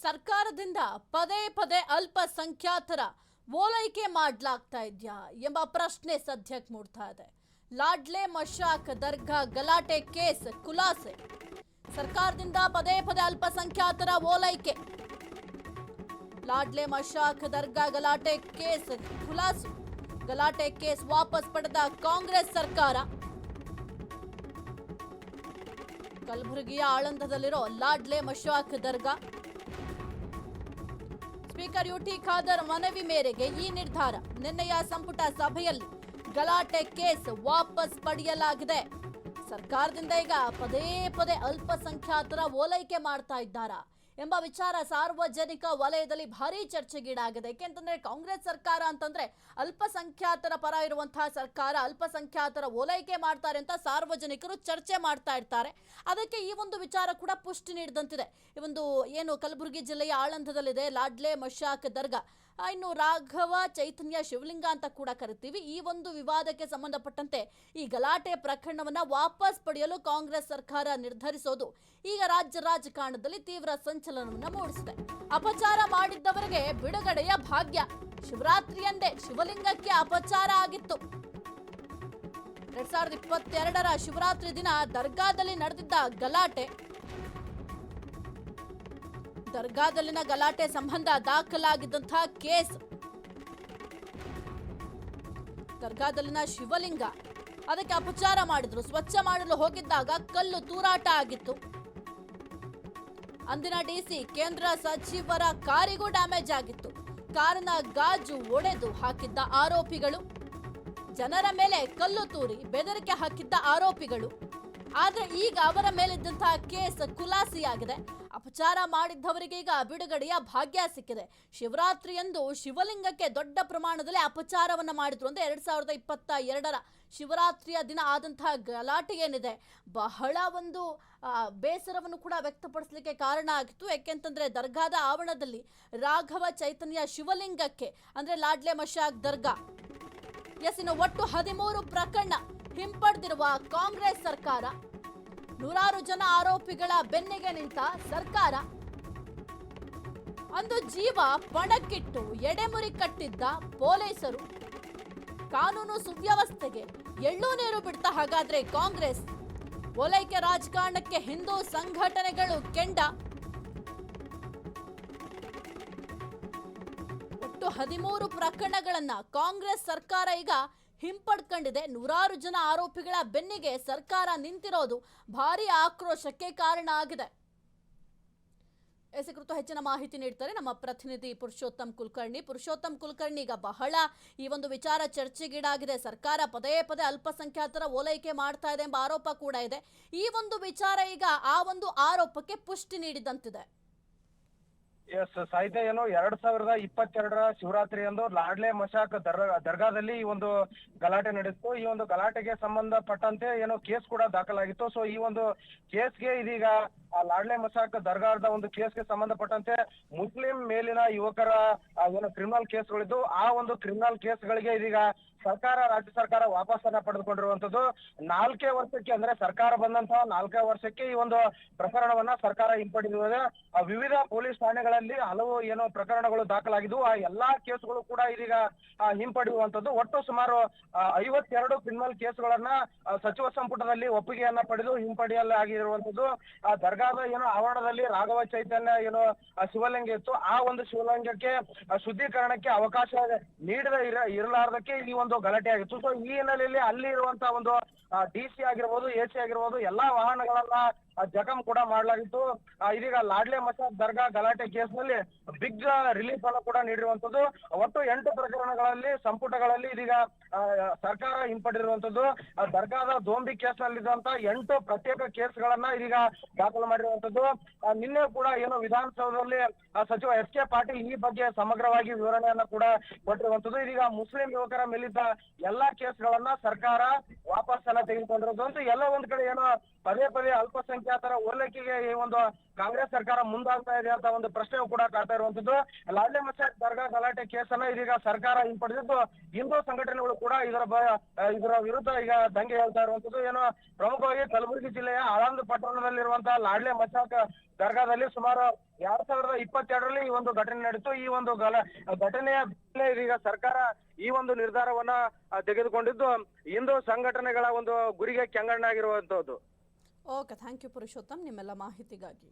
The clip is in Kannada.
ಸರ್ಕಾರದಿಂದ ಪದೇ ಪದೇ ಅಲ್ಪಸಂಖ್ಯಾತರ ಓಲೈಕೆ ಮಾಡಲಾಗ್ತಾ ಇದೆಯಾ ಎಂಬ ಪ್ರಶ್ನೆ ಸದ್ಯಕ್ಕೆ ಮೂಡ್ತಾ ಇದೆ. ಲಾಡ್ಲೆ ಮಶಾಕ್ ದರ್ಗಾ ಗಲಾಟೆ ಕೇಸ್ ಖುಲಾಸೆ. ಸರ್ಕಾರದಿಂದ ಪದೇ ಪದೇ ಅಲ್ಪಸಂಖ್ಯಾತರ ಓಲೈಕೆ. ಲಾಡ್ಲೆ ಮಶಾಕ್ ದರ್ಗಾ ಗಲಾಟೆ ಕೇಸ್ ಖುಲಾಸು. ಗಲಾಟೆ ಕೇಸ್ ವಾಪಸ್ ಪಡೆದ ಕಾಂಗ್ರೆಸ್ ಸರ್ಕಾರ. ಕಲಬುರಗಿಯ ಆಳಂದದಲ್ಲಿರೋ ಲಾಡ್ಲೆ ಮಶಾಕ್ ದರ್ಗಾ ಸ್ಪೀಕರ್ ಯುಟಿ ಖಾದರ್ ಮನವಿ ಮೇರೆಗೆ ಈ ನಿರ್ಧಾರ. ನಿನ್ನೆಯ ಸಂಪುಟ ಸಭೆಯಲ್ಲಿ ಗಲಾಟೆ ಕೇಸ್ ವಾಪಸ್ ಪಡೆಯಲಾಗಿದೆ. ಸರ್ಕಾರದಿಂದ ಈಗ ಪದೇ ಪದೇ ಅಲ್ಪಸಂಖ್ಯಾತರ ಓಲೈಕೆ ಮಾಡ್ತಾ ಇದ್ದಾರಾ ಎಂಬ ವಿಚಾರ ಸಾರ್ವಜನಿಕ ವಲಯದಲ್ಲಿ ಭಾರಿ ಚರ್ಚೆಗೀಡಾಗಿದೆ. ಯಾಕೆಂತಂದ್ರೆ ಕಾಂಗ್ರೆಸ್ ಸರ್ಕಾರ ಅಂತಂದ್ರೆ ಅಲ್ಪಸಂಖ್ಯಾತರ ಪರ ಇರುವಂತಹ ಸರ್ಕಾರ, ಅಲ್ಪಸಂಖ್ಯಾತರ ಓಲೈಕೆ ಮಾಡ್ತಾರೆ ಅಂತ ಸಾರ್ವಜನಿಕರು ಚರ್ಚೆ ಮಾಡ್ತಾ ಇರ್ತಾರೆ. ಅದಕ್ಕೆ ಈ ಒಂದು ವಿಚಾರ ಕೂಡ ಪುಷ್ಟಿ ನೀಡಿದಂತಿದೆ. ಈ ಒಂದು ಏನು ಕಲಬುರಗಿ ಜಿಲ್ಲೆಯ ಆಳಂದದಲ್ಲಿದೆ ಲಾಡ್ಲೆ ಮಶಾಕ್ ದರ್ಗಾ, ಇನ್ನು ರಾಘವ ಚೈತನ್ಯ ಶಿವಲಿಂಗ ಅಂತ ಕೂಡ ಕರಿತೀವಿ. ಈ ಒಂದು ವಿವಾದಕ್ಕೆ ಸಂಬಂಧಪಟ್ಟಂತೆ ಈ ಗಲಾಟೆ ಪ್ರಕರಣವನ್ನ ವಾಪಸ್ ಪಡೆಯಲು ಕಾಂಗ್ರೆಸ್ ಸರ್ಕಾರ ನಿರ್ಧರಿಸೋದು ಈಗ ರಾಜ್ಯ ರಾಜಕಾರಣದಲ್ಲಿ ತೀವ್ರ ಸಂಚಲನವನ್ನ ಮೂಡಿಸಿದೆ. ಅಪಚಾರ ಮಾಡಿದ್ದವರಿಗೆ ಬಿಡುಗಡೆಯ ಭಾಗ್ಯ. ಶಿವರಾತ್ರಿಯಂದೇ ಶಿವಲಿಂಗಕ್ಕೆ ಅಪಚಾರ ಆಗಿತ್ತು. 2022ರ ಶಿವರಾತ್ರಿ ದಿನ ದರ್ಗಾದಲ್ಲಿ ನಡೆದಿದ್ದ ಗಲಾಟೆ. ದರ್ಗಾದಲ್ಲಿನ ಗಲಾಟೆ ಸಂಬಂಧ ದಾಖಲಾಗಿದ್ದಂತಹ ಕೇಸ್. ದರ್ಗಾದಲ್ಲಿನ ಶಿವಲಿಂಗ ಅದಕ್ಕೆ ಅಪಚಾರ ಮಾಡಿದ್ರು. ಸ್ವಚ್ಛ ಮಾಡಲು ಹೋಗಿದ್ದಾಗ ಕಲ್ಲು ತೂರಾಟ ಆಗಿತ್ತು. ಅಂದಿನ ಡಿಸಿ ಕೇಂದ್ರ ಸಚಿವರ ಕಾರಿಗೂ ಡ್ಯಾಮೇಜ್ ಆಗಿತ್ತು. ಕಾರಿನ ಗಾಜು ಒಡೆದು ಹಾಕಿದ್ದ ಆರೋಪಿಗಳು, ಜನರ ಮೇಲೆ ಕಲ್ಲು ತೂರಿ ಬೆದರಿಕೆ ಹಾಕಿದ್ದ ಆರೋಪಿಗಳು. ಆದ್ರೆ ಈಗ ಅವರ ಮೇಲಿದ್ದಂತಹ ಕೇಸ್ ಖುಲಾಸೆಯಾಗಿದೆ. ಅಪಚಾರ ಮಾಡಿದ್ದವರಿಗೆ ಈಗ ಬಿಡುಗಡೆಯ ಭಾಗ್ಯ ಸಿಕ್ಕಿದೆ. ಶಿವರಾತ್ರಿಯಂದು ಶಿವಲಿಂಗಕ್ಕೆ ದೊಡ್ಡ ಪ್ರಮಾಣದಲ್ಲಿ ಅಪಚಾರವನ್ನ ಮಾಡಿದ್ರು. ಅಂದ್ರೆ 2022ರ ಶಿವರಾತ್ರಿಯ ದಿನ ಆದಂತಹ ಗಲಾಟೆ ಏನಿದೆ ಬಹಳ ಒಂದು ಬೇಸರವನ್ನು ಕೂಡ ವ್ಯಕ್ತಪಡಿಸಲಿಕ್ಕೆ ಕಾರಣ ಆಗಿತ್ತು. ಯಾಕೆಂತಂದ್ರೆ ದರ್ಗಾದ ಆವರಣದಲ್ಲಿ ರಾಘವ ಚೈತನ್ಯ ಶಿವಲಿಂಗಕ್ಕೆ ಅಂದ್ರೆ ಲಾಡ್ಲೆ ಮಶಾಕ್ ದರ್ಗಾ ಇನ್ನು ಒಟ್ಟು 13 ಪ್ರಕರಣ ಹಿಂಪಡೆದಿರುವ ಕಾಂಗ್ರೆಸ್ ಸರ್ಕಾರ, ನೂರಾರು ಜನ ಆರೋಪಿಗಳ ಬೆನ್ನಿಗೆ ನಿಂತ ಸರ್ಕಾರ, ಅಂದು ಜೀವ ಪಣಕ್ಕಿಟ್ಟು ಎಡೆಮುರಿ ಕಟ್ಟಿದ್ದ ಪೊಲೀಸರು, ಕಾನೂನು ಸುವ್ಯವಸ್ಥೆಗೆ ಎಳ್ಳು ನೀರು ಬಿಡ್ತಾ ಹಾಗಾದ್ರೆ ಕಾಂಗ್ರೆಸ್. ಓಲೈಕೆ ರಾಜಕಾರಣಕ್ಕೆ ಹಿಂದೂ ಸಂಘಟನೆಗಳು ಕೆಂಡ. ಒಟ್ಟು 13 ಪ್ರಕರಣಗಳನ್ನ ಕಾಂಗ್ರೆಸ್ ಸರ್ಕಾರ ಈಗ ಹಿಂಪಡ್ಕೊಂಡಿದೆ. ನೂರಾರು ಜನ ಆರೋಪಿಗಳ ಬೆನ್ನಿಗೆ ಸರ್ಕಾರ ನಿಂತಿರೋದು ಭಾರಿ ಆಕ್ರೋಶಕ್ಕೆ ಕಾರಣ ಆಗಿದೆ. ಕುರಿತು ಹೆಚ್ಚಿನ ಮಾಹಿತಿ ನೀಡ್ತಾರೆ ನಮ್ಮ ಪ್ರತಿನಿಧಿ ಪುರುಷೋತ್ತಮ್ ಕುಲಕರ್ಣಿ. ಈಗ ಬಹಳ ಈ ಒಂದು ವಿಚಾರ ಚರ್ಚೆಗೀಡಾಗಿದೆ. ಸರ್ಕಾರ ಪದೇ ಪದೇ ಅಲ್ಪಸಂಖ್ಯಾತರ ಓಲೈಕೆ ಮಾಡ್ತಾ ಇದೆ ಎಂಬ ಆರೋಪ ಕೂಡ ಇದೆ. ಈ ಒಂದು ವಿಚಾರ ಈಗ ಆ ಒಂದು ಆರೋಪಕ್ಕೆ ಪುಷ್ಟಿ ನೀಡಿದಂತಿದೆ. ಎಸ್ ಸಾಹಿತ್ಯ ಏನು 2022ರ ಶಿವರಾತ್ರಿ ಎಂದು ಲಾಡ್ಲೆ ಮಶಾಕ್ ದರ್ಗಾದಲ್ಲಿ ಈ ಒಂದು ಗಲಾಟೆ ನಡೆಯಿತು. ಈ ಒಂದು ಗಲಾಟೆಗೆ ಸಂಬಂಧಪಟ್ಟಂತೆ ಏನೋ ಕೇಸ್ ಕೂಡ ದಾಖಲಾಗಿತ್ತು. ಸೊ ಈ ಒಂದು ಕೇಸ್ಗೆ ಇದೀಗ ಲಾಡ್ಲೆ ಮಶಾಕ್ ದರ್ಗಾದ ಒಂದು ಕೇಸ್ಗೆ ಸಂಬಂಧಪಟ್ಟಂತೆ ಮುಸ್ಲಿಂ ಮೇಲಿನ ಯುವಕರ ಏನು ಕ್ರಿಮಿನಲ್ ಕೇಸ್ಗಳಿದ್ದು, ಆ ಒಂದು ಕ್ರಿಮಿನಲ್ ಕೇಸ್ಗಳಿಗೆ ಇದೀಗ ರಾಜ್ಯ ಸರ್ಕಾರ ವಾಪಸ್ಸನ್ನ ಪಡೆದುಕೊಂಡಿರುವಂತದ್ದು. 4 ವರ್ಷಕ್ಕೆ ಅಂದ್ರೆ ಸರ್ಕಾರ ಬಂದಂತಹ 4 ವರ್ಷಕ್ಕೆ ಈ ಒಂದು ಪ್ರಕರಣವನ್ನ ಸರ್ಕಾರ ಹಿಂಪಡೆದಿದೆ. ವಿವಿಧ ಪೊಲೀಸ್ ಠಾಣೆಗಳಲ್ಲಿ ಹಲವು ಏನೋ ಪ್ರಕರಣಗಳು ದಾಖಲಾಗಿದ್ದು, ಆ ಎಲ್ಲಾ ಕೇಸ್ಗಳು ಕೂಡ ಇದೀಗ ಹಿಂಪಡೆಯುವಂತದ್ದು. ಒಟ್ಟು ಸುಮಾರು 52 ಕ್ರಿಮಿನಲ್ ಕೇಸ್ಗಳನ್ನ ಸಚಿವ ಸಂಪುಟದಲ್ಲಿ ಒಪ್ಪಿಗೆಯನ್ನ ಪಡೆದು ಹಿಂಪಡೆಯಲಾಗಿರುವಂತದ್ದು. ಆ ದರ್ಗಾದ ಏನೋ ಆವರಣದಲ್ಲಿ ರಾಘವ ಚೈತನ್ಯ ಏನೋ ಶಿವಲಿಂಗ ಇತ್ತು. ಆ ಒಂದು ಶಿವಲಿಂಗಕ್ಕೆ ಶುದ್ಧೀಕರಣಕ್ಕೆ ಅವಕಾಶ ನೀಡದ ಇರಲಾರ್ದಕ್ಕೆ ಈ ಒಂದು ಗಲಾಟೆ ಆಗಿತ್ತು. ಸೊ ಈ ಹಿನ್ನೆಲೆಯಲ್ಲಿ ಅಲ್ಲಿ ಇರುವಂತಹ ಒಂದು ಡಿಸಿ ಆಗಿರ್ಬೋದು, ಎಸಿ ಆಗಿರ್ಬೋದು, ಎಲ್ಲಾ ವಾಹನಗಳನ್ನ ಜಖಂ ಕೂಡ ಮಾಡಲಾಗಿತ್ತು. ಇದೀಗ ಲಾಡ್ಲೆ ಮಶಾಕ್ ದರ್ಗಾ ಗಲಾಟೆ ಕೇಸ್ನಲ್ಲಿ ಬಿಗ್ ರಿಲೀಫ್ ಅನ್ನು ಕೂಡ ನೀಡಿರುವಂತದ್ದು. ಒಟ್ಟು 8 ಪ್ರಕರಣಗಳಲ್ಲಿ ಸಂಪುಟಗಳಲ್ಲಿ ಇದೀಗ ಸರ್ಕಾರ ಹಿಂಪಡೆದಿರುವಂತದ್ದು. ದರ್ಗಾದ ದೋಂಬಿ ಕೇಸ್ ನಲ್ಲಿದ್ದಂತ 8 ಪ್ರತ್ಯೇಕ ಕೇಸ್ಗಳನ್ನ ಇದೀಗ ದಾಖಲು ಮಾಡಿರುವಂತದ್ದು. ನಿನ್ನೆ ಕೂಡ ಏನು ವಿಧಾನಸೌಧದಲ್ಲಿ ಸಚಿವ ಎಸ್.ಕೆ. ಪಾಟೀಲ್ ಈ ಬಗ್ಗೆ ಸಮಗ್ರವಾಗಿ ವಿವರಣೆಯನ್ನ ಕೂಡ ಕೊಟ್ಟಿರುವಂತದ್ದು. ಇದೀಗ ಮುಸ್ಲಿಂ ಯುವಕರ ಮೇಲಿದ್ದ ಎಲ್ಲಾ ಕೇಸ್ಗಳನ್ನ ಸರ್ಕಾರ ವಾಪಸ್ಸನ್ನ ತೆಗೆದುಕೊಂಡಿರೋದು. ಎಲ್ಲ ಒಂದ್ ಕಡೆ ಏನೋ ಪದೇ ಪದೇ ಅಲ್ಪಸಂಖ್ಯಾತ ಅಲ್ಪಸಂಖ್ಯಾತರ ಓಲೈಕೆಗೆ ಈ ಒಂದು ಕಾಂಗ್ರೆಸ್ ಸರ್ಕಾರ ಮುಂದಾಗ್ತಾ ಇದೆ ಅಂತ ಒಂದು ಪ್ರಶ್ನೆ ಕೂಡ ಕಾಡ್ತಾ ಇರುವಂತದ್ದು. ಲಾಡ್ಲೆ ಮಸಾಕ್ ದರ್ಗಾ ಗಲಾಟೆ ಕೇಸನ್ನ ಇದೀಗ ಸರ್ಕಾರ ಹಿಂಪಡೆದಿದ್ದು ಹಿಂದೂ ಸಂಘಟನೆಗಳು ಕೂಡ ಇದರ ವಿರುದ್ಧ ಈಗ ದಂಗೆ ಹೇಳ್ತಾ ಇರುವಂತದ್ದು. ಏನು ಪ್ರಮುಖವಾಗಿ ಕಲಬುರಗಿ ಜಿಲ್ಲೆಯ ಆಳಂದ್ ಪಟ್ಟಣದಲ್ಲಿರುವಂತಹ ಲಾಡ್ಲೆ ಮಸಾಕ್ ದರ್ಗಾದಲ್ಲಿ ಸುಮಾರು 2022ರಲ್ಲಿ ಈ ಒಂದು ಘಟನೆ ನಡೆಯಿತು. ಈ ಒಂದು ಘಟನೆಯ ಬೆನ್ನಲ್ಲೇ ಇದೀಗ ಸರ್ಕಾರ ಈ ಒಂದು ನಿರ್ಧಾರವನ್ನ ತೆಗೆದುಕೊಂಡಿದ್ದು ಹಿಂದೂ ಸಂಘಟನೆಗಳ ಒಂದು ಗುರಿಗೆ ಕೆಂಗಣ್ಣಾಗಿರುವಂತದ್ದು. ಓಕೆ, ಥ್ಯಾಂಕ್ ಯು ಪುರುಷೋತ್ತಮ್ ನಿಮ್ಮೆಲ್ಲ ಮಾಹಿತಿಗಾಗಿ.